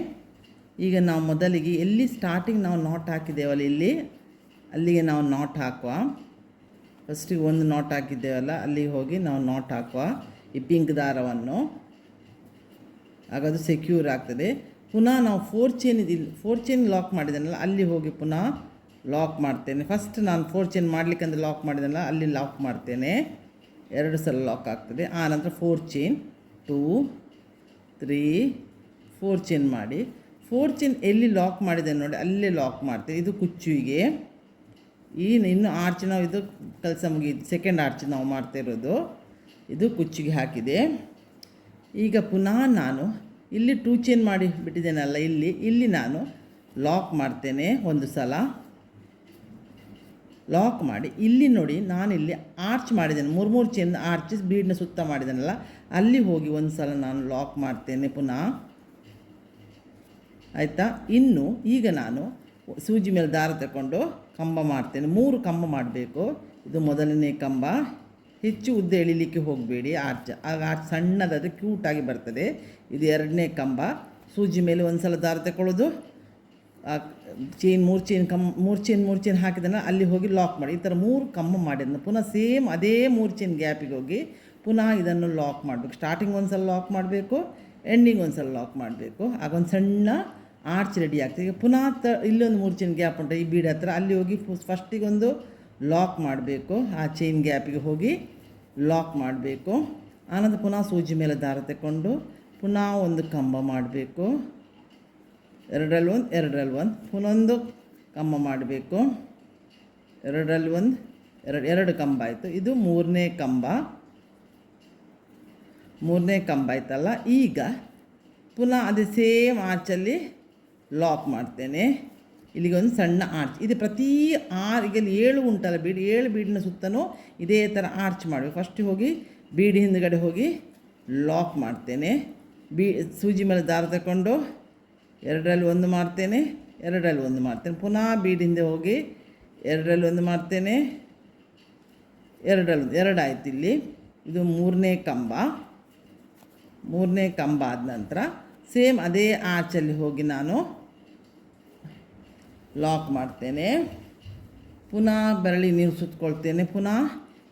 ಈಗ ನಾವು ಮೊದಲಿಗೆ ಎಲ್ಲಿ ಸ್ಟಾರ್ಟಿಂಗ್ ನಾವು ನಾಟ್ ಹಾಕಿದ್ದೇವಲ್ಲ ಇಲ್ಲಿ ಅಲ್ಲಿಗೆ ನಾವು ನಾಟ್ ಹಾಕುವ. ಫಸ್ಟಿಗೆ ಒಂದು ನಾಟ್ ಹಾಕಿದ್ದೇವಲ್ಲ ಅಲ್ಲಿಗೆ ಹೋಗಿ ನಾವು ನಾಟ್ ಹಾಕುವ ಈ ಪಿಂಕ್ ದಾರವನ್ನು. ಆಗ ಅದು ಸೆಕ್ಯೂರ್ ಆಗ್ತದೆ. ಪುನಃ ನಾವು 4 ಚೈನ್ ಇದಿಲ್ಲ 4 ಚೈನ್ ಲಾಕ್ ಮಾಡಿದನಲ್ಲ ಅಲ್ಲಿ ಹೋಗಿ ಪುನಃ ಲಾಕ್ ಮಾಡ್ತೇನೆ. ಫಸ್ಟ್ ನಾನು 4 ಚೈನ್ ಮಾಡಲಿಕ್ಕಂದ್ರೆ ಲಾಕ್ ಮಾಡಿದನಲ್ಲ ಅಲ್ಲಿ ಲಾಕ್ ಮಾಡ್ತೇನೆ. 2 ಸಲ ಲಾಕ್ ಆಗ್ತದೆ. ಆನಂತರ 4 ಚೈನ್ 2 3 4 ಚೈನ್ ಮಾಡಿ 4 ಚೈನ್ ಎಲ್ಲಿ ಲಾಕ್ ಮಾಡಿದೆ ನೋಡಿ ಅಲ್ಲೇ ಲಾಕ್ ಮಾಡ್ತೇವೆ. ಇದು ಕುಚ್ಚುವಿಗೆ. ಇನ್ನು ಆರ್ಚ್ ನಾವು ಇದು ಕೆಲಸ ಮುಗಿದು ಸೆಕೆಂಡ್ ಆರ್ಚ್ ನಾವು ಮಾಡ್ತಿರೋದು. ಇದು ಕುಚ್ಚಿಗೆ ಹಾಕಿದೆ. ಈಗ ಪುನಃ ನಾನು ಇಲ್ಲಿ 2 ಚೈನ್ ಮಾಡಿ ಬಿಟ್ಟಿದ್ದೇನಲ್ಲ ಇಲ್ಲಿ ನಾನು ಲಾಕ್ ಮಾಡ್ತೇನೆ. ಒಂದು ಸಲ ಲಾಕ್ ಮಾಡಿ ಇಲ್ಲಿ ನೋಡಿ ನಾನಿಲ್ಲಿ ಆರ್ಚ್ ಮಾಡಿದ್ದೇನೆ. 3 ಚೈನ್ ಆರ್ಚ್ ಬೀಡನ್ನ ಸುತ್ತ ಮಾಡಿದ್ದೇನಲ್ಲ ಅಲ್ಲಿ ಹೋಗಿ ಒಂದು ಸಲ ನಾನು ಲಾಕ್ ಮಾಡ್ತೇನೆ ಪುನಃ. ಆಯಿತಾ? ಇನ್ನು ಈಗ ನಾನು ಸೂಜಿ ಮೇಲೆ ದಾರ ತಗೊಂಡು ಕಂಬ ಮಾಡ್ತೇನೆ. 3 ಕಂಬ ಮಾಡಬೇಕು. ಇದು ಮೊದಲನೇ ಕಂಬ ಹೆಚ್ಚು ಉದ್ದ ಎಳಿಲಿಕ್ಕೆ ಹೋಗಬೇಡಿ. ಆಗ ಆರ್ಚ್ ಸಣ್ಣದಾದರೆ ಕ್ಯೂಟಾಗಿ ಬರ್ತದೆ. ಇದು 2ನೇ ಕಂಬ. ಸೂಜಿ ಮೇಲೆ ಒಂದು ಸಲ ದಾರ ತಗೊಳ್ಳೋದು, ಮೂರು ಚೈನ್ ಹಾಕಿದನ್ನು ಅಲ್ಲಿ ಹೋಗಿ ಲಾಕ್ ಮಾಡಿ. ಈ ಥರ 3 ಕಂಬ ಮಾಡಿದ್ನ ಪುನಃ ಸೇಮ್ ಅದೇ 3 ಚೈನ್ ಗ್ಯಾಪಿಗೆ ಹೋಗಿ ಪುನಃ ಇದನ್ನು ಲಾಕ್ ಮಾಡಬೇಕು. ಸ್ಟಾರ್ಟಿಂಗ್ ಒಂದು ಸಲ ಲಾಕ್ ಮಾಡಬೇಕು, ಎಂಡಿಂಗ್ ಒಂದು ಸಲ ಲಾಕ್ ಮಾಡಬೇಕು. ಆಗೊಂದು ಸಣ್ಣ ಆರ್ಚ್ ರೆಡಿ ಆಗ್ತದೆ. ಈಗ ಪುನಃ ಇಲ್ಲೊಂದು 3 ಚೈನ್ ಗ್ಯಾಪ್ ಉಂಟು ಈ ಬೀಡ್ ಹತ್ರ, ಅಲ್ಲಿ ಹೋಗಿ ಫಸ್ಟಿಗೊಂದು ಲಾಕ್ ಮಾಡಬೇಕು. ಆ ಚೈನ್ ಗ್ಯಾಪಿಗೆ ಹೋಗಿ ಲಾಕ್ ಮಾಡಬೇಕು. ಆನಂತರ ಪುನಃ ಸೂಜಿ ಮೇಲೆ ದಾರ ತಗೊಂಡು ಪುನಃ ಒಂದು ಕಂಬ ಮಾಡಬೇಕು. 2ರಲ್ಲಿ 1, 2ರಲ್ಲಿ 1, ಪುನಃ ಒಂದು ಕಂಬ ಮಾಡಬೇಕು. 2ರಲ್ಲಿ 1, 2 ಕಂಬ ಆಯಿತು. ಇದು 3ನೇ ಕಂಬ. 3ನೇ ಕಂಬ ಆಯ್ತಲ್ಲ. ಈಗ ಪುನಃ ಅದೇ ಸೇಮ್ ಆರ್ಚಲ್ಲಿ ಲಾಕ್ ಮಾಡ್ತೇನೆ. ಇಲ್ಲಿಗೆ ಒಂದು ಸಣ್ಣ ಆರ್ಚ್. ಇದು ಪ್ರತಿ ಈಗ 7 ಉಂಟಲ್ಲ ಬೀಡ್, 7 ಬೀಡಿನ ಸುತ್ತಲೂ ಇದೇ ಥರ ಆರ್ಚ್ ಮಾಡಬೇಕು. ಫಸ್ಟಿಗೆ ಹೋಗಿ ಬೀಡಿ ಹಿಂದುಗಡೆ ಹೋಗಿ ಲಾಕ್ ಮಾಡ್ತೇನೆ. ಸೂಜಿ ಮೇಲೆ ದಾರ ತಗೊಂಡು 2ರಲ್ಲಿ 1 ಮಾಡ್ತೇನೆ, 2ರಲ್ಲಿ 1 ಮಾಡ್ತೇನೆ. ಪುನಃ ಬೀಡಿ ಹಿಂದೆ ಹೋಗಿ 2ರಲ್ಲಿ 1 ಮಾಡ್ತೇನೆ, 2ರಲ್ಲಿ 2 ಆಯ್ತು. ಇಲ್ಲಿ ಇದು 3ನೇ ಕಂಬ. 3ನೇ ಕಂಬ ಆದ ನಂತರ ಸೇಮ್ ಅದೇ ಆರ್ಚಲ್ಲಿ ಹೋಗಿ ನಾನು ಲಾಕ್ ಮಾಡ್ತೇನೆ. ಪುನಃ ಬೆರಳಿ ನೀರು ಸುತ್ತಕೊಳ್ತೇನೆ. ಪುನಃ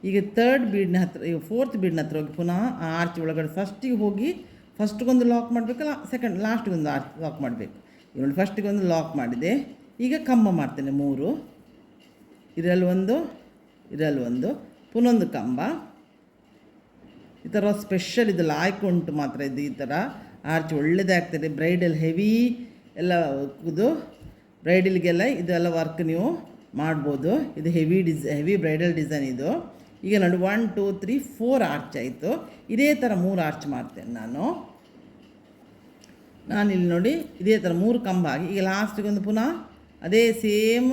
ಈಗ 3rd ಬೀಡ್ನ ಹತ್ರ, ಈಗ 4th ಬೀಡ್ನ ಹತ್ರ ಹೋಗಿ ಪುನಃ ಆ ಆರ್ಚ್ ಒಳಗಡೆ ಫಸ್ಟಿಗೆ ಹೋಗಿ ಫಸ್ಟಿಗೊಂದು ಲಾಕ್ ಮಾಡಬೇಕಲ್ಲ, ಸೆಕೆಂಡ್ ಲಾಸ್ಟಿಗೊಂದು ಆರ್ಚ್ ಲಾಕ್ ಮಾಡಬೇಕು. ಈಗ ಫಸ್ಟಿಗೊಂದು ಲಾಕ್ ಮಾಡಿದೆ. ಈಗ ಕಂಬ ಮಾಡ್ತೇನೆ 3, ಇದರಲ್ಲಿ 1, ಇದರಲ್ಲಿ 1, ಪುನಃ ಒಂದು ಕಂಬ. ಈ ಥರ ಸ್ಪೆಷಲ್ ಇದು ಲಾಯ್ಕ್ ಉಂಟು ಮಾತ್ರ. ಇದು ಈ ಥರ ಆರ್ಚ್ ಒಳ್ಳೆಯದಾಗ್ತದೆ. ಬ್ರೈಡಲ್ ಹೆವಿ ಎಲ್ಲ ಇದು ಬ್ರೈಡಲ್ಗೆಲ್ಲ ಇದೆಲ್ಲ ವರ್ಕ್ ನೀವು ಮಾಡ್ಬೋದು. ಇದು ಹೆವಿ ಬ್ರೈಡಲ್ ಡಿಸೈನ್ ಇದು. ಈಗ ನೋಡಿ 1 2 3 4 ಆರ್ಚ್ ಆಯಿತು. ಇದೇ ಥರ 3 ಆರ್ಚ್ ಮಾಡ್ತೇನೆ ನಾನಿಲ್ಲಿ ನೋಡಿ ಇದೇ ಥರ 3 ಕಂಬ ಆಗಿ ಈಗ ಲಾಸ್ಟಿಗೊಂದು ಪುನಃ ಅದೇ ಸೇಮ್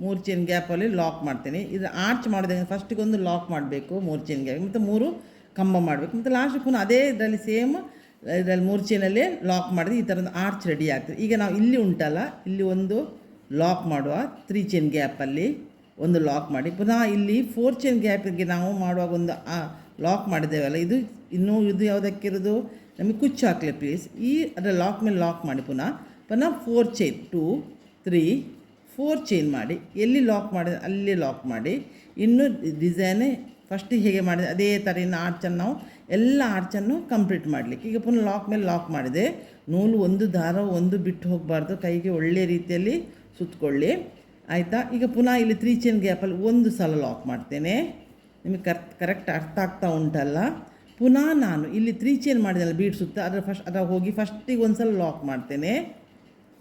3 ಚೈನ್ ಗ್ಯಾಪಲ್ಲಿ ಲಾಕ್ ಮಾಡ್ತೇನೆ. ಇದು ಆರ್ಚ್ ಮಾಡಿದಾಗ ಫಸ್ಟಿಗೊಂದು ಲಾಕ್ ಮಾಡಬೇಕು 3 ಚೈನ್ ಗ್ಯಾಪ್, ಮತ್ತು 3 ಕಂಬ ಮಾಡಬೇಕು, ಮತ್ತು ಲಾಸ್ಟಿಗೆ ಪುನಃ ಅದೇ ಇದರಲ್ಲಿ ಸೇಮ್ ಇದರಲ್ಲಿ 3 ಚೈನಲ್ಲೇ ಲಾಕ್ ಮಾಡಿದ್ರೆ ಈ ಥರದ ಆರ್ಚ್ ರೆಡಿ ಆಗ್ತದೆ. ಈಗ ನಾವು ಇಲ್ಲಿ ಉಂಟಲ್ಲ, ಇಲ್ಲಿ ಒಂದು ಲಾಕ್ ಮಾಡುವ 3 ಚೈನ್ ಗ್ಯಾಪಲ್ಲಿ ಒಂದು ಲಾಕ್ ಮಾಡಿ, ಪುನಃ ಇಲ್ಲಿ 4 ಚೈನ್ ಗ್ಯಾಪಿಗೆ ನಾವು ಮಾಡುವಾಗ ಒಂದು ಲಾಕ್ ಮಾಡಿದ್ದೇವಲ್ಲ, ಇದು ಇನ್ನೂ ಇದು ಯಾವುದಕ್ಕಿರೋದು ನಮಗೆ ಕುಚ್ಚು ಹಾಕಲಿ ಪ್ಲೀಸ್. ಅದರ ಲಾಕ್ ಮೇಲೆ ಲಾಕ್ ಮಾಡಿ ಪುನಃ 4 ಚೈನ್ 2 3 4 ಚೈನ್ ಮಾಡಿ ಎಲ್ಲಿ ಲಾಕ್ ಮಾಡಿದೆ ಅಲ್ಲಿ ಲಾಕ್ ಮಾಡಿ. ಇನ್ನು ಡಿಸೈನೇ ಫಸ್ಟಿಗೆ ಹೇಗೆ ಮಾಡಿದೆ ಅದೇ ಥರ ಇನ್ನು ಆರ್ಚನ್ನು ನಾವು ಎಲ್ಲ ಆರ್ಚನ್ನು ಕಂಪ್ಲೀಟ್ ಮಾಡಲಿಕ್ಕೆ. ಈಗ ಪುನಃ ಲಾಕ್ ಮೇಲೆ ಲಾಕ್ ಮಾಡಿದೆ. ನೂಲು ಒಂದು ದಾರ ಒಂದು ಬಿಟ್ಟು ಹೋಗಬಾರ್ದು, ಕೈಗೆ ಒಳ್ಳೆಯ ರೀತಿಯಲ್ಲಿ ಸುತ್ತಕೊಳ್ಳಿ ಆಯಿತಾ. ಈಗ ಪುನಃ ಇಲ್ಲಿ 3 ಚೈನ್ ಗ್ಯಾಪಲ್ಲಿ ಒಂದು ಸಲ ಲಾಕ್ ಮಾಡ್ತೇನೆ. ನಿಮಗೆ ಕರೆಕ್ಟ್ ಅರ್ಥ ಆಗ್ತಾ ಉಂಟಲ್ಲ. ಪುನಃ ನಾನು ಇಲ್ಲಿ 3 ಚೈನ್ ಮಾಡಿದೆನಲ್ಲ ಬೀಡ್ ಸುತ್ತ, ಅದರ ಹೋಗಿ ಫಸ್ಟಿಗೆ ಒಂದು ಸಲ ಲಾಕ್ ಮಾಡ್ತೇನೆ,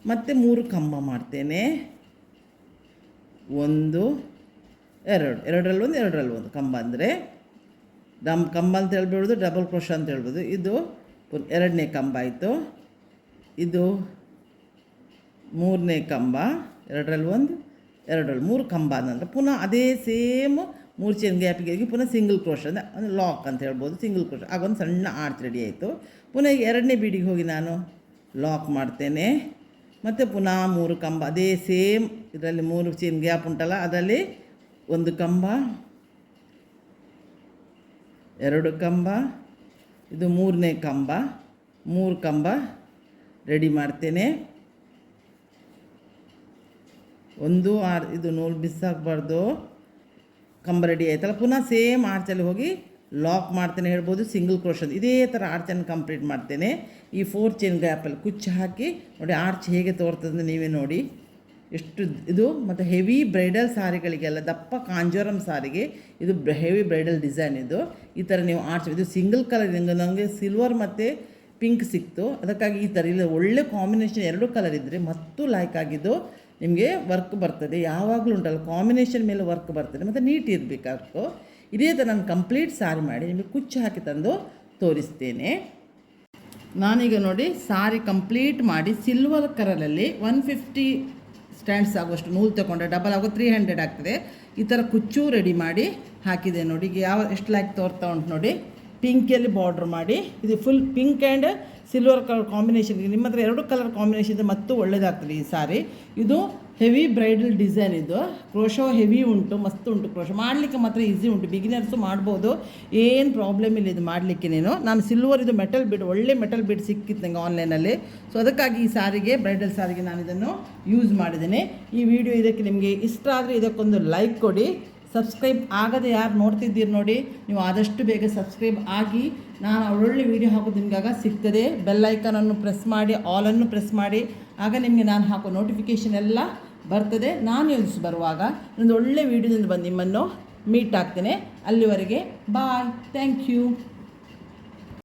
ಮತ್ತು 3 ಕಂಬ ಮಾಡ್ತೇನೆ. 1 2, 2ರಲ್ಲಿ 1 2ರಲ್ಲಿ 1 ಕಂಬ ಅಂದರೆ ಕಂಬ ಅಂತ ಹೇಳ್ಬೋದು, ಡಬಲ್ ಕ್ರೋಶ ಅಂತ ಹೇಳ್ಬೋದು. ಇದು 2ನೇ ಕಂಬ ಆಯಿತು. ಇದು 3ನೇ ಕಂಬ, 2ರಲ್ಲಿ 1 2ರಲ್ಲಿ 3 ಕಂಬ ಆದ ನಂತರ ಪುನಃ ಅದೇ ಸೇಮ್ 3 ಚೈನ್ ಗ್ಯಾಪಿಗೆ ಪುನಃ ಸಿಂಗಲ್ ಕ್ರೋಶ ಅಂದರೆ ಲಾಕ್ ಅಂತ ಹೇಳ್ಬೋದು, ಸಿಂಗಲ್ ಕ್ರೋಶ. ಆಗೊಂದು ಸಣ್ಣ ಆರ್ಚ್ ರೆಡಿ ಆಯಿತು. ಪುನಃ ಈಗ 2ನೇ ಬೀಡಿಗೆ ಹೋಗಿ ನಾನು ಲಾಕ್ ಮಾಡ್ತೇನೆ, ಮತ್ತು ಪುನಃ 3 ಕಂಬ ಅದೇ ಸೇಮ್ ಇದರಲ್ಲಿ 3 ಚೈನ್ ಗ್ಯಾಪ್ ಉಂಟಲ್ಲ ಅದರಲ್ಲಿ 1 ಕಂಬ, 2 ಕಂಬ, ಇದು 3ನೇ ಕಂಬ, 3 ಕಂಬ ರೆಡಿ ಮಾಡ್ತೇನೆ. 1 6 ಇದು ನೂಲು ಬಿಸಾಕಬಾರ್ದು. ಕಂಬ ರೆಡಿ ಆಯ್ತಲ್ಲ. ಪುನಃ ಸೇಮ್ ಆರ್ಚಲ್ಲಿ ಹೋಗಿ ಲಾಕ್ ಮಾಡ್ತೇನೆ ಹೇಳ್ಬೋದು, ಸಿಂಗಲ್ ಕ್ರೋಶನ್. ಇದೇ ಥರ ಆರ್ಚನ್ನು ಕಂಪ್ಲೀಟ್ ಮಾಡ್ತೇನೆ. ಈ 4 ಚೈನ್ ಗ್ಯಾಪಲ್ಲಿ ಕುಚ್ಚು ಹಾಕಿ ನೋಡಿ ಆರ್ಚ್ ಹೇಗೆ ತೋರ್ತದೆ ನೀವೇ ನೋಡಿ ಎಷ್ಟು ಇದು. ಮತ್ತು ಹೆವಿ ಬ್ರೈಡಲ್ ಸಾರಿಗಳಿಗೆಲ್ಲ, ದಪ್ಪ ಕಾಂಜೋರಮ್ ಸಾರಿಗೆ ಇದು ಹೆವಿ ಬ್ರೈಡಲ್ ಡಿಸೈನ್ ಇದು. ಈ ಥರ ನೀವು ಆರ್ಚ್, ಇದು ಸಿಂಗಲ್ ಕಲರ್, ನನಗೆ ಸಿಲ್ವರ್ ಮತ್ತು ಪಿಂಕ್ ಸಿಕ್ತು, ಅದಕ್ಕಾಗಿ ಈ ಥರ ಇಲ್ಲ. ಒಳ್ಳೆ ಕಾಂಬಿನೇಷನ್ 2 ಕಲರ್ ಇದ್ದರೆ ಮತ್ತೂ ಲೈಕ್ ಆಗಿದ್ದು ನಿಮಗೆ ವರ್ಕ್ ಬರ್ತದೆ. ಯಾವಾಗಲೂ ಉಂಟಲ್ಲ ಕಾಂಬಿನೇಷನ್ ಮೇಲೆ ವರ್ಕ್ ಬರ್ತದೆ, ಮತ್ತು ನೀಟ್ ಇರಬೇಕಾಗ್ತು. ಇದೇ ಥರ ನಾನು ಕಂಪ್ಲೀಟ್ ಸಾರಿ ಮಾಡಿ ನಿಮಗೆ ಕುಚ್ಚು ಹಾಕಿ ತಂದು ತೋರಿಸ್ತೇನೆ. ನಾನೀಗ ನೋಡಿ ಸಾರಿ ಕಂಪ್ಲೀಟ್ ಮಾಡಿ ಸಿಲ್ವರ್ ಕಲರಲ್ಲಿ 150 ಸ್ಟ್ಯಾಂಡ್ಸ್ ಆಗುವಷ್ಟು ನೂಲು ತಗೊಂಡ್ರೆ ಡಬಲ್ ಆಗೋ 300 ಆಗ್ತದೆ. ಈ ಥರ ಕುಚ್ಚು ರೆಡಿ ಮಾಡಿ ಹಾಕಿದೆ ನೋಡಿ. ಈಗ ಎಷ್ಟು ಲೈಕ್ ತೋರ್ತಾ ಉಂಟು ನೋಡಿ. ಪಿಂಕಲ್ಲಿ ಬಾರ್ಡ್ರ್ ಮಾಡಿ, ಇದು full pink and silver colour combination. ನಿಮ್ಮ ಹತ್ರ 2 ಕಲರ್ ಕಾಂಬಿನೇಷನ್ ಇದೆ, ಮತ್ತು ಒಳ್ಳೆಯದಾಗ್ತದೆ ಈ ಸಾರಿ. ಇದು ಹೆವಿ ಬ್ರೈಡಲ್ ಡಿಸೈನ್ ಇದು. ಕ್ರೋಶೋ ಹೆವಿ ಉಂಟು, ಮಸ್ತ್ ಉಂಟು. ಕ್ರೋಶೋ ಮಾಡಲಿಕ್ಕೆ ಮಾತ್ರ ಈಸಿ ಉಂಟು, ಬಿಗಿನರ್ಸು ಮಾಡ್ಬೋದು, ಏನು ಪ್ರಾಬ್ಲಮ್ ಇಲ್ಲ ಇದು ಮಾಡಲಿಕ್ಕೆ. ನಾನು ಸಿಲ್ವರ್ ಇದು ಮೆಟಲ್ ಬೀಡ್, ಒಳ್ಳೆ ಮೆಟಲ್ ಬೀಡ್ ಸಿಕ್ಕಿತ್ತು ನನಗೆ ಆನ್ಲೈನಲ್ಲಿ. ಸೊ ಅದಕ್ಕಾಗಿ ಈ ಸಾರಿಗೆ, ಬ್ರೈಡಲ್ ಸಾರಿಗೆ ನಾನು ಇದನ್ನು ಯೂಸ್ ಮಾಡಿದ್ದೇನೆ. ಈ ವಿಡಿಯೋ ಇದಕ್ಕೆ ನಿಮಗೆ ಇಷ್ಟ ಆದರೆ ಇದಕ್ಕೊಂದು ಲೈಕ್ ಕೊಡಿ. ಸಬ್ಸ್ಕ್ರೈಬ್ ಆಗದೆ ಯಾರು ನೋಡ್ತಿದ್ದೀರಿ ನೋಡಿ, ನೀವು ಆದಷ್ಟು ಬೇಗ ಸಬ್ಸ್ಕ್ರೈಬ್ ಆಗಿ, ನಾನು ಒಳ್ಳೊಳ್ಳೆ ವೀಡಿಯೋ ಹಾಕೋದು ನಿಮಗಾಗ ಸಿಗ್ತದೆ. ಬೆಲ್ ಐಕನನ್ನು ಪ್ರೆಸ್ ಮಾಡಿ, ಆಲನ್ನು ಪ್ರೆಸ್ ಮಾಡಿ, ಆಗ ನಿಮಗೆ ನಾನು ಹಾಕೋ ನೋಟಿಫಿಕೇಷನ್ ಎಲ್ಲ ಬರ್ತದೆ. ನಾನು ಯೂಸ್ ಬರುವಾಗ ಒಂದು ಒಳ್ಳೆ ವೀಡಿಯೋದಿಂದ ಬಂದು ನಿಮ್ಮನ್ನು ಮೀಟ್ ಆಗ್ತೇನೆ. ಅಲ್ಲಿವರೆಗೆ ಬಾಯ್, ಥ್ಯಾಂಕ್ ಯು.